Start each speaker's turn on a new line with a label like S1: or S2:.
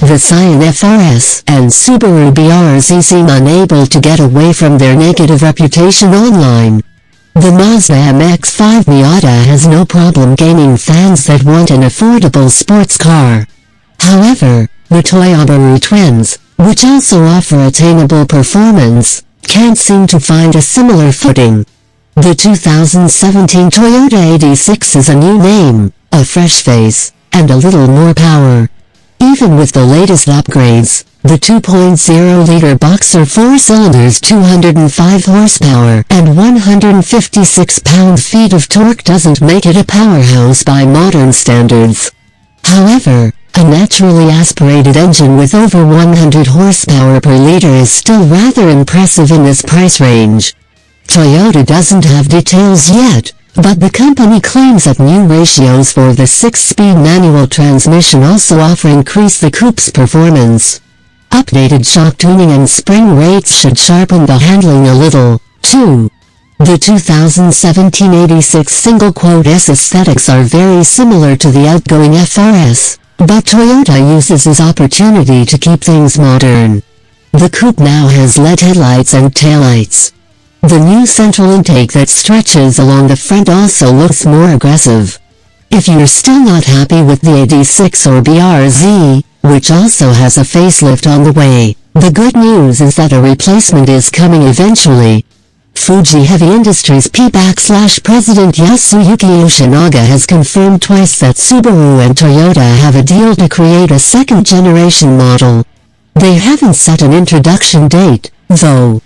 S1: The Scion FRS and Subaru BRZ seem unable to get away from their negative reputation online. The Mazda MX-5 Miata has no problem gaining fans that want an affordable sports car. However, the Toyobaru twins, which also offer attainable performance, can't seem to find a similar footing. The 2017 Toyota AD6 is a new name, a fresh face, and a little more power. Even with the latest upgrades, the 2.0-liter Boxer 4-cylinders 205 horsepower and 156 pound-feet of torque doesn't make it a powerhouse by modern standards. However, a naturally aspirated engine with over 100 horsepower per liter is still rather impressive in this price range. Toyota doesn't have details yet, but the company claims that new ratios for the 6-speed manual transmission also offer increase the coupe's performance. Updated shock tuning and spring rates should sharpen the handling a little, too. The 2017 86 single-S aesthetics are very similar to the outgoing FRS, but Toyota uses this opportunity to keep things modern. The coupe now has LED headlights and taillights. The new central intake that stretches along the front also looks more aggressive. If you're still not happy with the AD6 or BRZ, which also has a facelift on the way, the good news is that a replacement is coming eventually. Fuji Heavy Industries P-President Yasuyuki Yoshinaga has confirmed twice that Subaru and Toyota have a deal to create a second-generation model. They haven't set an introduction date, though.